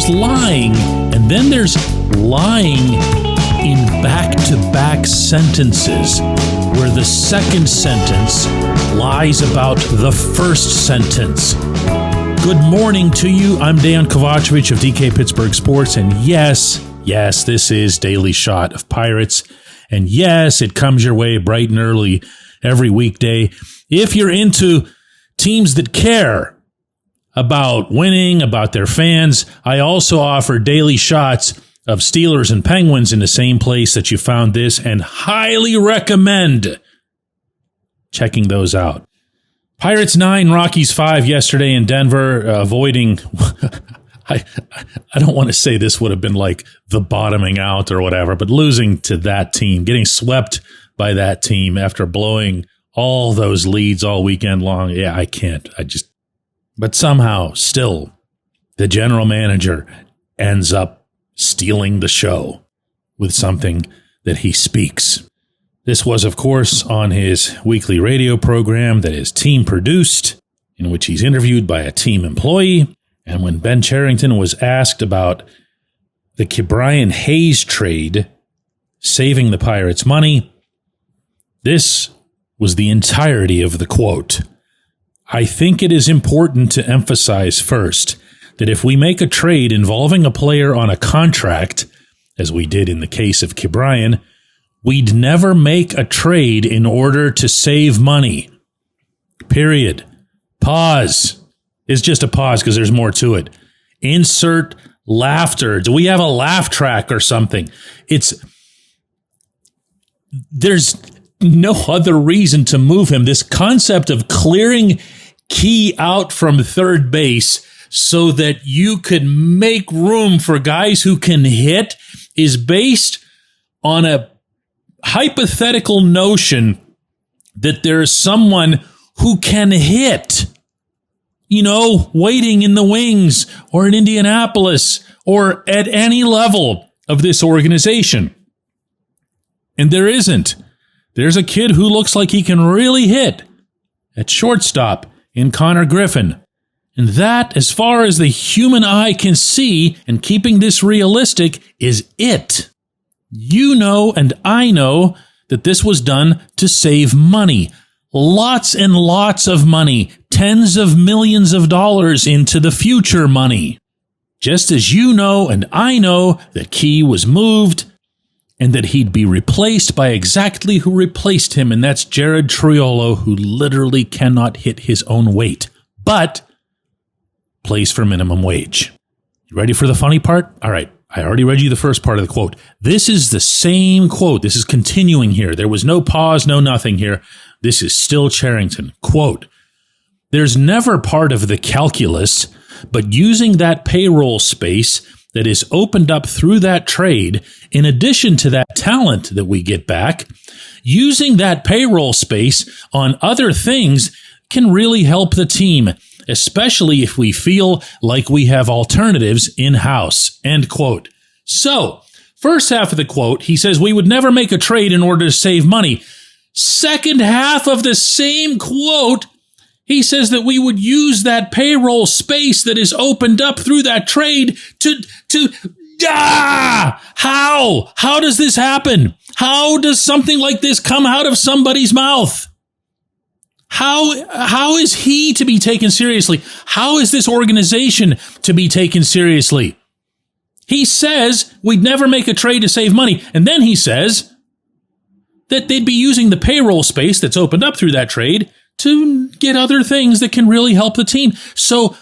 there's lying, and then there's lying in back-to-back sentences, where the second sentence lies about the first sentence. Good morning to you. I'm Dejan Kovacevic of DK Pittsburgh Sports, and yes, this is Daily Shot of Pirates, and yes, it comes your way bright and early every weekday. If you're into teams that care about winning, about their fans, I also offer daily shots of Steelers and Penguins in the same place that you found this, and highly recommend checking those out. Pirates 9, Rockies 5 yesterday in Denver, avoiding... I don't want to say this would have been like the bottoming out or whatever, but losing to that team, getting swept by that team after blowing all those leads all weekend long. Yeah, I can't. But somehow, still, the general manager ends up stealing the show with something that he speaks. This was, of course, on his weekly radio program that his team produced, in which he's interviewed by a team employee. And when Ben Cherington was asked about the Ke'Bryan Hayes trade saving the Pirates money, this was the entirety of the quote. I think it is important to emphasize first that if we make a trade involving a player on a contract, as we did in the case of Ke'Bryan, we'd never make a trade in order to save money. Period. Pause. It's just a pause because there's more to it. Insert laughter. Do we have a laugh track or something? There's no other reason to move him. This concept of clearing Key out from third base so that you could make room for guys who can hit is based on a hypothetical notion that there's someone who can hit, waiting in the wings or in Indianapolis or at any level of this organization. And there isn't. There's a kid who looks like he can really hit at shortstop in Connor Griffin. And that, as far as the human eye can see, and keeping this realistic, is it. You know and I know that this was done to save money. Lots and lots of money. Tens of millions of dollars into the future money. Just as you know and I know that Key was moved and that he'd be replaced by exactly who replaced him, and that's Jared Triolo, who literally cannot hit his own weight, but plays for minimum wage. You ready for the funny part? All right, I already read you the first part of the quote. This is the same quote. This is continuing here. There was no pause, no nothing here. This is still Cherington. Quote, there's never part of the calculus, but using that payroll space that is opened up through that trade, in addition to that talent that we get back, using that payroll space on other things can really help the team, especially if we feel like we have alternatives in-house, end quote. So, first half of the quote, he says we would never make a trade in order to save money. Second half of the same quote, he says that we would use that payroll space that is opened up through that trade How? How does this happen? How does something like this come out of somebody's mouth? How is he to be taken seriously? How is this organization to be taken seriously? He says we'd never make a trade to save money. And then he says that they'd be using the payroll space that's opened up through that trade to get other things that can really help the team. So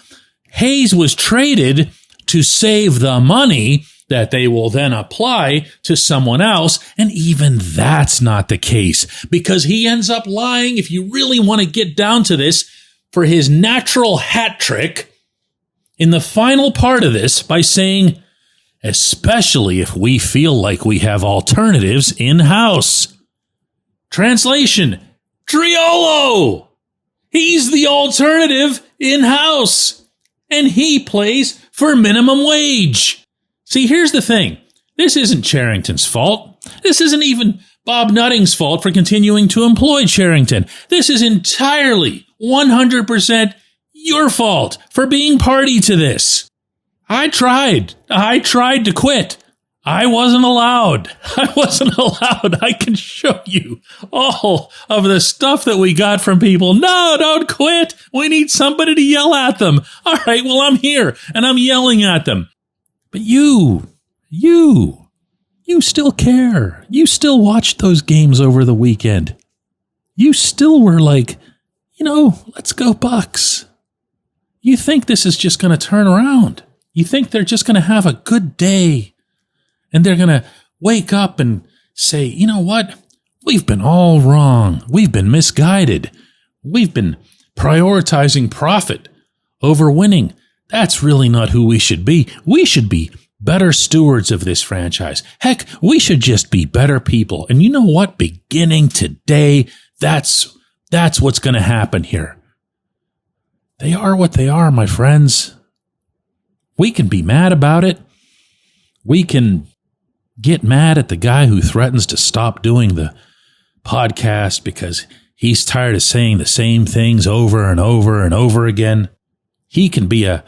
Hayes was traded to save the money that they will then apply to someone else. And even that's not the case, because he ends up lying, if you really want to get down to this, for his natural hat trick in the final part of this by saying, especially if we feel like we have alternatives in-house. Translation, Triolo! He's the alternative in-house, and he plays for minimum wage. See, here's the thing. This isn't Cherington's fault. This isn't even Bob Nutting's fault for continuing to employ Cherington. This is entirely 100% your fault for being party to this. I tried to quit. I wasn't allowed. I can show you all of the stuff that we got from people. No, don't quit. We need somebody to yell at them. All right, well, I'm here and I'm yelling at them. But you still care. You still watched those games over the weekend. You still were like, let's go Bucks. You think this is just going to turn around. You think they're just going to have a good day. And they're going to wake up and say, you know what? We've been all wrong. We've been misguided. We've been prioritizing profit over winning. That's really not who we should be. We should be better stewards of this franchise. Heck, we should just be better people. And you know what? Beginning today, that's what's going to happen here. They are what they are, my friends. We can be mad about it. We can get mad at the guy who threatens to stop doing the podcast because he's tired of saying the same things over and over and over again. He can be a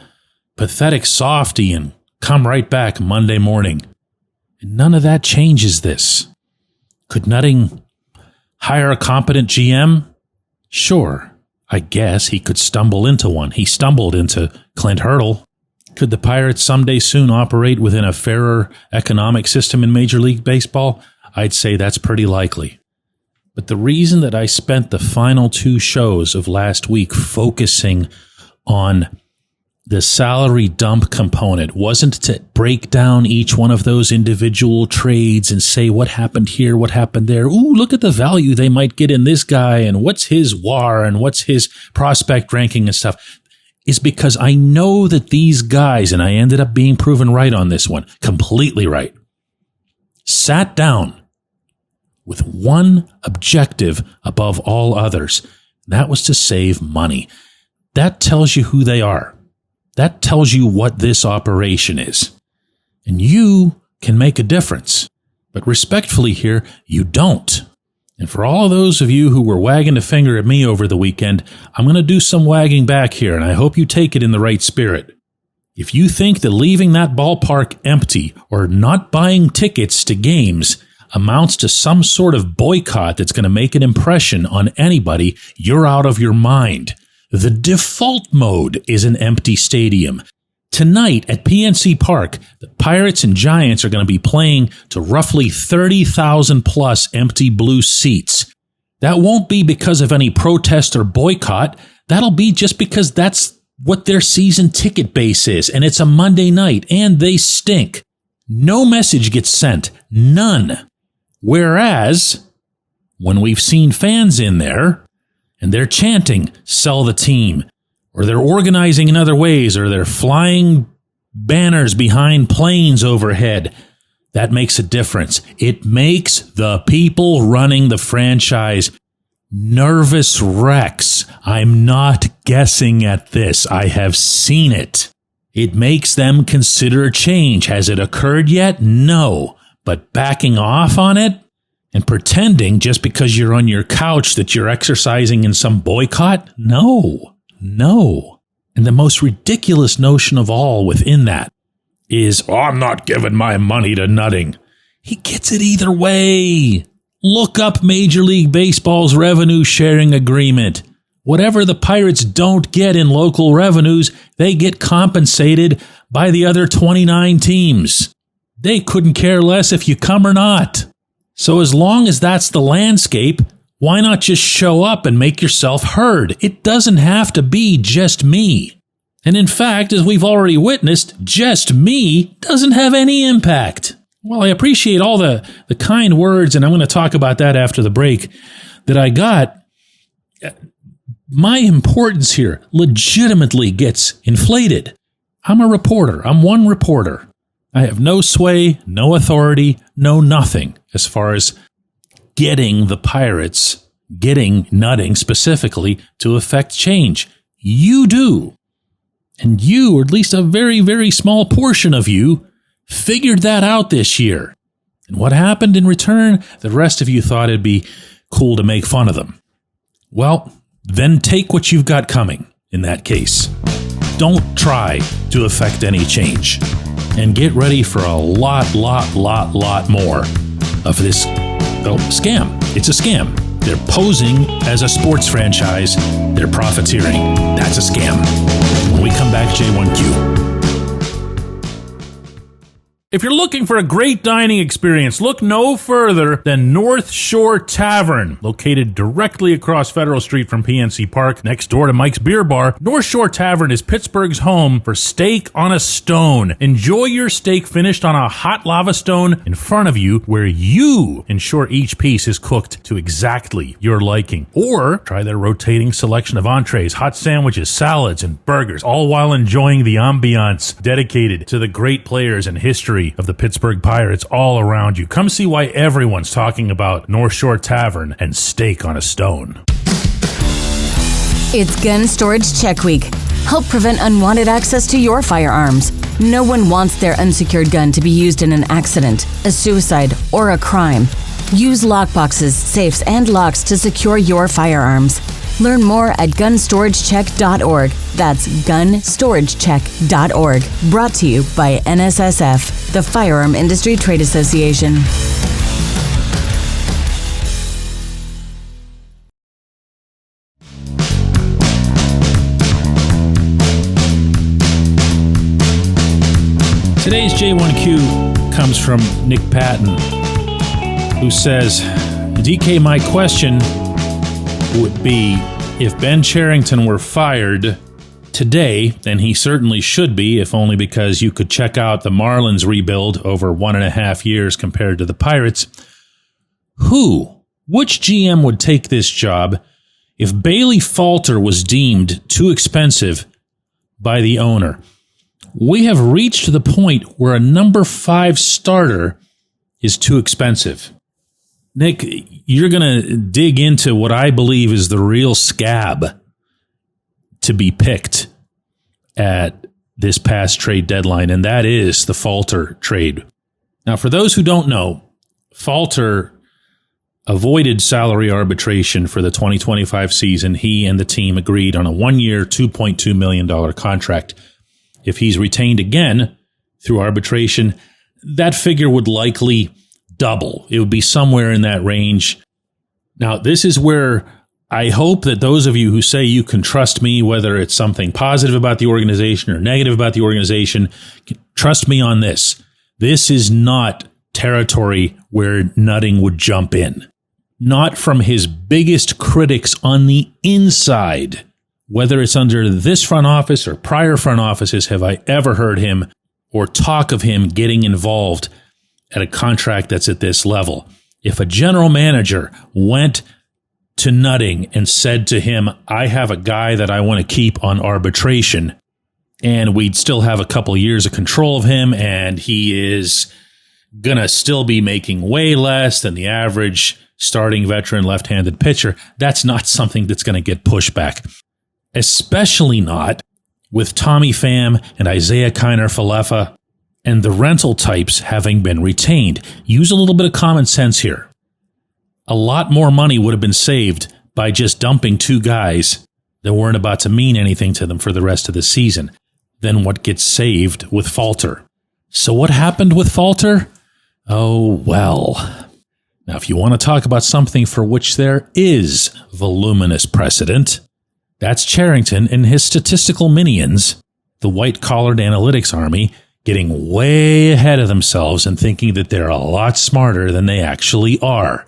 pathetic softy and come right back Monday morning. And none of that changes this. Could Nutting hire a competent GM? Sure, I guess he could stumble into one. He stumbled into Clint Hurdle. Could the Pirates someday soon operate within a fairer economic system in Major League Baseball? I'd say that's pretty likely. But the reason that I spent the final 2 shows of last week focusing on the salary dump component wasn't to break down each one of those individual trades and say what happened here, what happened there. Ooh, look at the value they might get in this guy and what's his WAR and what's his prospect ranking and stuff. Is because I know that these guys, and I ended up being proven right on this one, completely right, sat down with one objective above all others. That was to save money. That tells you who they are. That tells you what this operation is. And you can make a difference. But respectfully here, you don't. And for all of those of you who were wagging a finger at me over the weekend, I'm going to do some wagging back here, and I hope you take it in the right spirit. If you think that leaving that ballpark empty or not buying tickets to games amounts to some sort of boycott that's going to make an impression on anybody, you're out of your mind. The default mode is an empty stadium. Tonight at PNC Park, the Pirates and Giants are going to be playing to roughly 30,000 plus empty blue seats. That won't be because of any protest or boycott. That'll be just because that's what their season ticket base is, and it's a Monday night, and they stink. No message gets sent. None. Whereas, when we've seen fans in there, and they're chanting, "Sell the team," or they're organizing in other ways, or they're flying banners behind planes overhead, that makes a difference. It makes the people running the franchise nervous wrecks. I'm not guessing at this. I have seen it. It makes them consider change. Has it occurred yet? No. But backing off on it and pretending just because you're on your couch that you're exercising in some boycott? No. And the most ridiculous notion of all within that is, I'm not giving my money to Nutting. He gets it either way. Look up Major League Baseball's revenue sharing agreement. Whatever the Pirates don't get in local revenues, they get compensated by the other 29 teams. They couldn't care less if you come or not. So as long as that's the landscape, why not just show up and make yourself heard? It doesn't have to be just me. And in fact, as we've already witnessed, just me doesn't have any impact. Well, I appreciate all the kind words, and I'm going to talk about that after the break, that I got. My importance here legitimately gets inflated. I'm a reporter. I'm one reporter. I have no sway, no authority, no nothing as far as getting the Pirates, getting Nutting specifically, to affect change. You do. And you, or at least a very, very small portion of you, figured that out this year. And what happened in return? The rest of you thought it'd be cool to make fun of them. Well, then take what you've got coming in that case. don't try to affect any change. And get ready for a lot more of this scam. It's a scam. They're posing as a sports franchise. They're profiteering. That's a scam. When we come back, J1Q. If you're looking for a great dining experience, look no further than North Shore Tavern. Located directly across Federal Street from PNC Park, next door to Mike's Beer Bar, North Shore Tavern is Pittsburgh's home for steak on a stone. Enjoy your steak finished on a hot lava stone in front of you, where you ensure each piece is cooked to exactly your liking. Or try their rotating selection of entrees, hot sandwiches, salads, and burgers, all while enjoying the ambiance dedicated to the great players and history of the Pittsburgh Pirates all around you. Come see why everyone's talking about North Shore Tavern and steak on a stone. It's Gun Storage Check Week. Help prevent unwanted access to your firearms. No one wants their unsecured gun to be used in an accident, a suicide, or a crime. Use lockboxes, safes, and locks to secure your firearms. Learn more at gunstoragechek.org. That's gunstoragechek.org. Brought to you by NSSF, the Firearm Industry Trade Association. Today's J1Q comes from Nick Patton, who says, DK, my question would be, if Ben Cherington were fired today, then he certainly should be, if only because you could check out the Marlins rebuild over 1.5 years compared to the Pirates. Which GM would take this job if Bailey Falter was deemed too expensive by the owner? We have reached the point where a number 5 starter is too expensive. Nick, you're going to dig into what I believe is the real scab to be picked at this past trade deadline, and that is the Falter trade. Now, for those who don't know, Falter avoided salary arbitration for the 2025 season. He and the team agreed on a 1-year, $2.2 million contract. If he's retained again through arbitration, that figure would likely double. It would be somewhere in that range. Now, this is where I hope that those of you who say you can trust me, whether it's something positive about the organization or negative about the organization, trust me on this. This is not territory where Nutting would jump in. Not from his biggest critics on the inside. Whether it's under this front office or prior front offices, have I ever heard him or talk of him getting involved at a contract that's at this level. If a general manager went to Nutting and said to him, I have a guy that I want to keep on arbitration, and we'd still have a couple years of control of him, and he is going to still be making way less than the average starting veteran left-handed pitcher, that's not something that's going to get pushed back. Especially not with Tommy Pham and Isaiah Kiner-Falefa and the rental types having been retained. Use a little bit of common sense here. A lot more money would have been saved by just dumping 2 guys that weren't about to mean anything to them for the rest of the season than what gets saved with Falter. So what happened with Falter? Oh, well. Now, if you want to talk about something for which there is voluminous precedent, that's Cherington and his statistical minions, the white-collared analytics army, getting way ahead of themselves and thinking that they're a lot smarter than they actually are.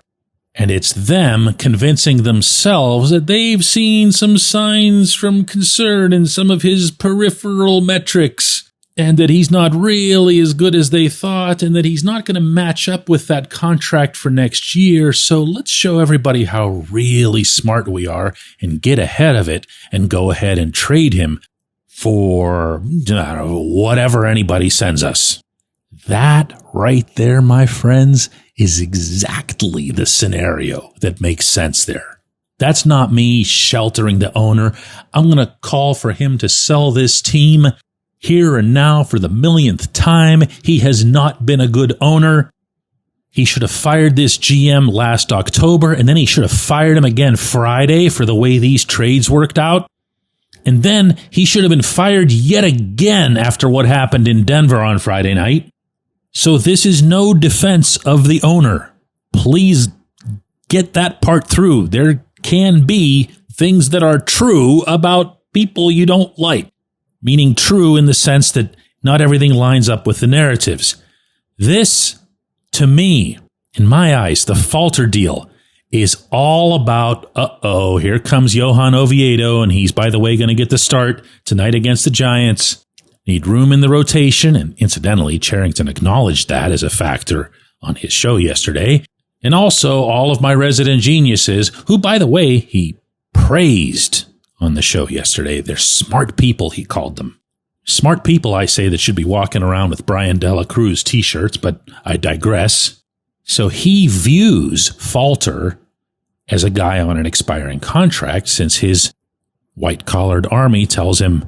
And it's them convincing themselves that they've seen some signs from concern in some of his peripheral metrics, and that he's not really as good as they thought, and that he's not going to match up with that contract for next year. So let's show everybody how really smart we are and get ahead of it and go ahead and trade him for whatever anybody sends us. That right there, my friends, is exactly the scenario that makes sense there. That's not me sheltering the owner. I'm going to call for him to sell this team here and now for the millionth time. He has not been a good owner. He should have fired this GM last October, and then he should have fired him again Friday for the way these trades worked out. And then he should have been fired yet again after what happened in Denver on Friday night. So this is no defense of the owner. Please get that part through. There can be things that are true about people you don't like, meaning true in the sense that not everything lines up with the narratives. This, to me, in my eyes, the Falter deal is all about, here comes Johan Oviedo, and he's, by the way, going to get the start tonight against the Giants. Need room in the rotation, and incidentally, Cherington acknowledged that as a factor on his show yesterday. And also all of my resident geniuses, who, by the way, he praised on the show yesterday. They're smart people, he called them. Smart people, I say, that should be walking around with Brian Dela Cruz t-shirts, but I digress. So he views Falter as a guy on an expiring contract since his white-collared army tells him,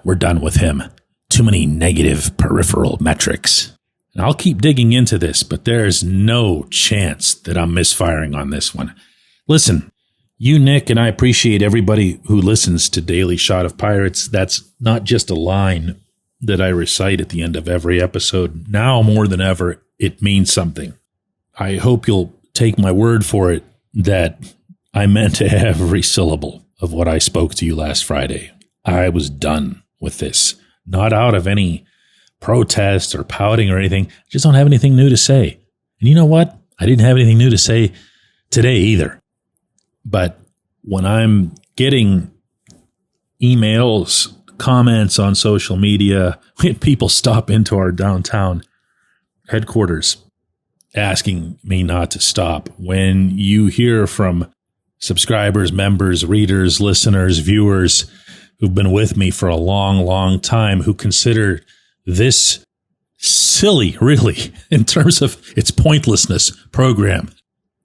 we're done with him. Too many negative peripheral metrics. And I'll keep digging into this, but there's no chance that I'm misfiring on this one. Listen, you, Nick, and I appreciate everybody who listens to Daily Shot of Pirates. That's not just a line that I recite at the end of every episode. Now more than ever, it means something. I hope you'll take my word for it that I meant every syllable of what I spoke to you last Friday. I was done with this. Not out of any protest or pouting or anything. I just don't have anything new to say. And you know what? I didn't have anything new to say today either. But when I'm getting emails, comments on social media, when people stop into our downtown headquarters asking me not to stop, when you hear from subscribers, members, readers, listeners, viewers who've been with me for a long, long time, who consider this silly, really, in terms of its pointlessness program,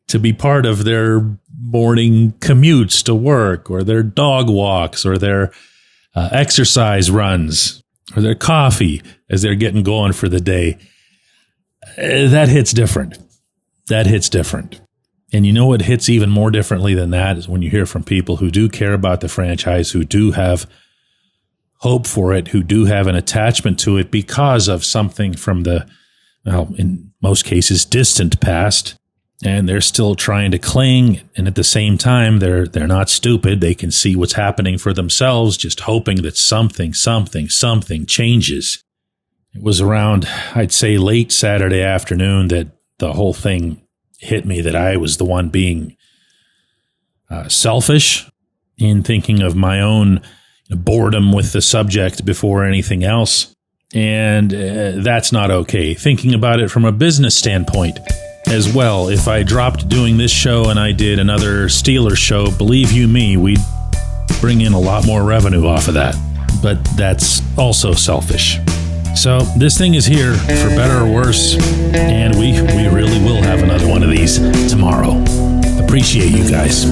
to be part of their morning commutes to work or their dog walks or their exercise runs or their coffee as they're getting going for the day. That hits different. That hits different. And you know what hits even more differently than that is when you hear from people who do care about the franchise, who do have hope for it, who do have an attachment to it because of something from the, in most cases, distant past. And they're still trying to cling. And at the same time, they're not stupid. They can see what's happening for themselves, just hoping that something changes. It was around, I'd say, late Saturday afternoon that the whole thing hit me, that I was the one being selfish in thinking of my own boredom with the subject before anything else. And that's not okay. Thinking about it from a business standpoint as well. If I dropped doing this show and I did another Steelers show, believe you me, we'd bring in a lot more revenue off of that. But that's also selfish. So this thing is here for better or worse, and we really will have another one of these tomorrow. Appreciate you guys.